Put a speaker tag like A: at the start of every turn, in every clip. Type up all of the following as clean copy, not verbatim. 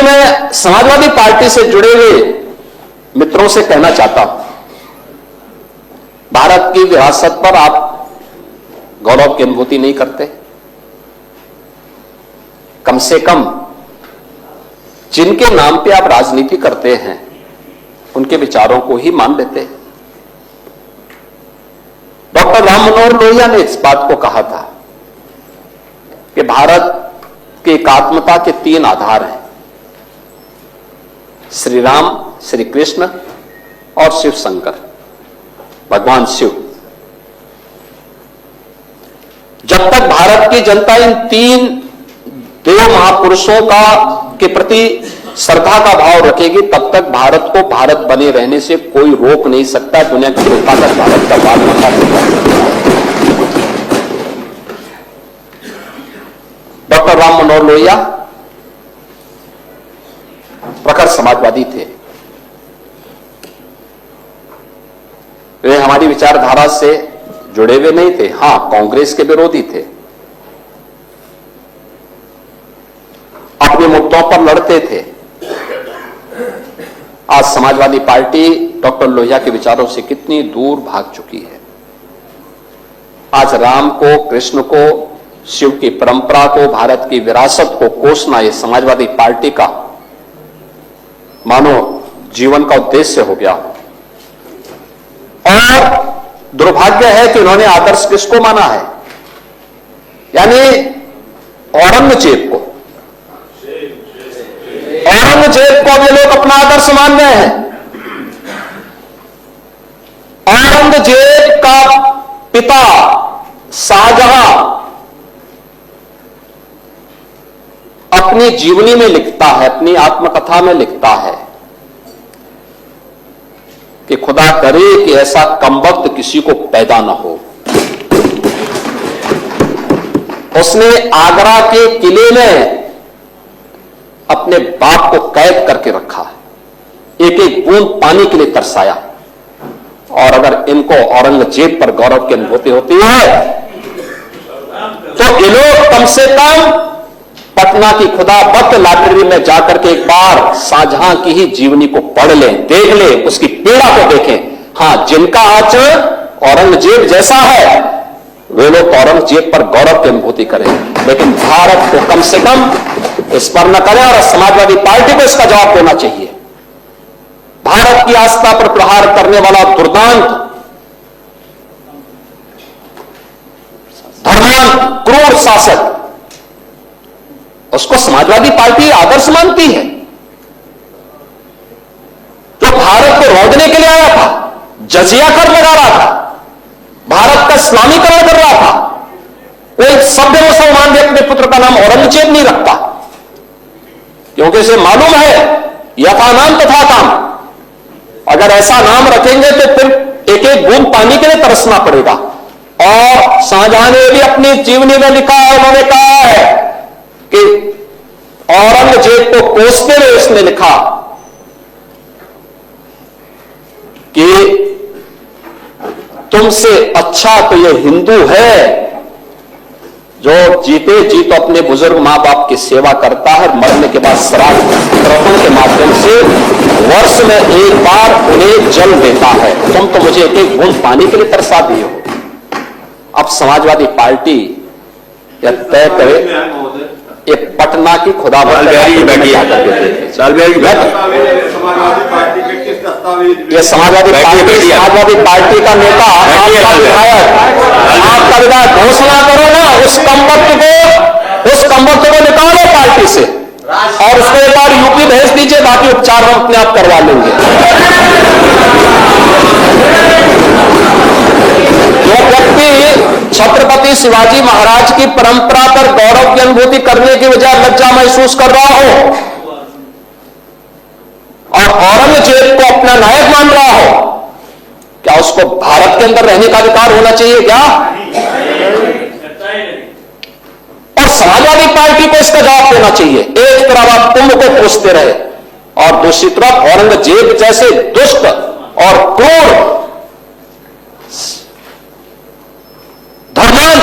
A: मैं समाजवादी पार्टी से जुड़े हुए मित्रों से कहना चाहता हूं, भारत की विरासत पर आप गौरव की अनुभूति नहीं करते? कम से कम जिनके नाम पे आप राजनीति करते हैं उनके विचारों को ही मान लेते। डॉक्टर राम मनोहर लोहिया ने इस बात को कहा था कि भारत की एकात्मता के 3 आधार हैं, श्री राम, श्री कृष्ण और शिव शंकर, भगवान शिव। जब तक भारत की जनता इन 3 देव महापुरुषों के प्रति श्रद्धा का भाव रखेगी, तब तक भारत को भारत बने रहने से कोई रोक नहीं सकता। दुनिया की कोई ताकत भारत का बात नहीं सकता। डॉक्टर राम मनोहर लोहिया प्रखर समाजवादी थे। वे हमारी विचारधारा से जुड़े हुए नहीं थे, हां कांग्रेस के विरोधी थे, अपने मुद्दों पर लड़ते थे। आज समाजवादी पार्टी डॉक्टर लोहिया के विचारों से कितनी दूर भाग चुकी है। आज राम को, कृष्ण को, शिव की परंपरा को, भारत की विरासत को कोसना यह समाजवादी पार्टी का मानो जीवन का उद्देश्य हो गया। और दुर्भाग्य है कि उन्होंने आदर्श किसको माना है? यानी औरंगजेब को। औरंगजेब को ये लोग अपना आदर्श मान रहे हैं। औरंगजेब का पिता शाहजहां अपनी जीवनी में लिखता है, अपनी आत्मकथा में लिखता है कि खुदा करे कि ऐसा कमबख्त किसी को पैदा न हो। उसने आगरा के किले में अपने बाप को कैद करके रखा, एक एक बूंद पानी के लिए तरसाया। और अगर इनको औरंगजेब पर गौरव की अनुभूति होती है तो ये लोग कम से कम पटना की खुदा बख्त लाइब्रेरी में जाकर के एक बार शाहजहां की ही जीवनी को पढ़ लें, देख लें, उसकी पीड़ा को देखें। हां, जिनका आचरण औरंगजेब जैसा है वे लोग औरंगजेब पर गौरव की अनुभूति करें, लेकिन भारत को कम से कम इस पर न करें। और समाजवादी पार्टी को इसका जवाब देना चाहिए। भारत की आस्था पर प्रहार करने वाला दुर्दांत, धर्मांत, क्रूर शासक, उसको समाजवादी पार्टी आदर्श मानती है। जो भारत को रौंदने के लिए आया था, जजिया कर लगा रहा था, भारत का इस्लामीकरण कर रहा था, कोई सभ्य मुसलमान भी अपने पुत्र का नाम औरंगजेब नहीं रखता, क्योंकि इसे मालूम है यथा नाम तथा काम। अगर ऐसा नाम रखेंगे तो फिर एक एक बूंद पानी के लिए तरसना पड़ेगा। और शाहजहां ने भी अपनी जीवनी में लिखा है, उन्होंने कहा है कि औरंगजेब को कोसते हुए उसने लिखा कि तुमसे अच्छा तो ये हिंदू है जो जीते जी तो अपने बुजुर्ग मां बाप की सेवा करता है, मरने के बाद श्राद्ध तर्पण के माध्यम से वर्ष में एक बार उन्हें जल देता है। तुम तो मुझे एक एक बूंद पानी के लिए तरसा दिए हो। अब समाजवादी पार्टी यह तय करे, ये पटना की खुदा ये समाजवादी पार्टी का नेता, आपका विधायक घोषणा करो ना, उस कमबख्त को निकालो पार्टी से और उसको एक बार यूपी भेज दीजिए, बाकी उपचार हम अपने आप करवा लेंगे। जो व्यक्ति छत्रपति शिवाजी महाराज की परंपरा पर गौरव की अनुभूति करने की बजाय लज्जा महसूस कर रहा हो और औरंगजेब को अपना नायक मान रहा हो, क्या उसको भारत के अंदर रहने का अधिकार होना चाहिए क्या? और समाजवादी पार्टी को इसका जवाब देना चाहिए। एक तरफ आप कुंभ को कोसते रहे और दूसरी तरफ औरंगजेब जैसे दुष्ट और क्रूर धर्मांत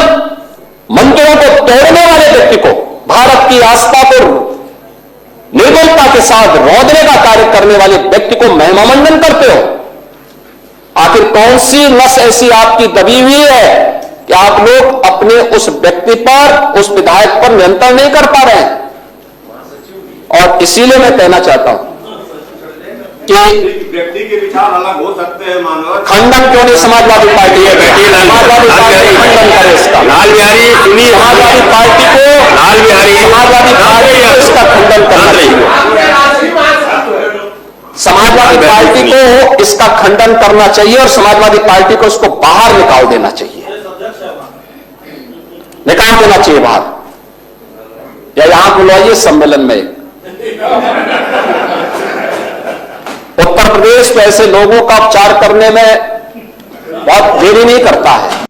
A: मंदिरों को तोड़ने वाले व्यक्ति को, भारत की आस्था को निर्बलता के साथ रौंदने का कार्य करने वाले व्यक्ति को महिमामंडन करते हो। आखिर कौन सी नस ऐसी आपकी दबी हुई है कि आप लोग अपने उस व्यक्ति पर, उस विधायक पर नियंत्रण नहीं कर पा रहे हैं? और इसीलिए मैं कहना चाहता हूं कि
B: व्यक्ति के विचार अलग हो सकते हैं, मानव
A: खंडन क्यों नहीं समाजवादी पार्टी है? समाजवादी पार्टी खंडन करे इसका।
C: लाल बिहारी सुनिए,
A: समाजवादी पार्टी को
C: लाल बिहारी
A: समाजवादी पार्टी को इसका खंडन करना चाहिए। समाजवादी पार्टी को इसका खंडन करना चाहिए और समाजवादी पार्टी को इसको बाहर निकाल देना चाहिए, निकाल देना चाहिए बाहर, या यहां बुलाइए सम्मेलन में। उत्तर प्रदेश तो ऐसे लोगों का उपचार करने में बहुत देरी नहीं करता है।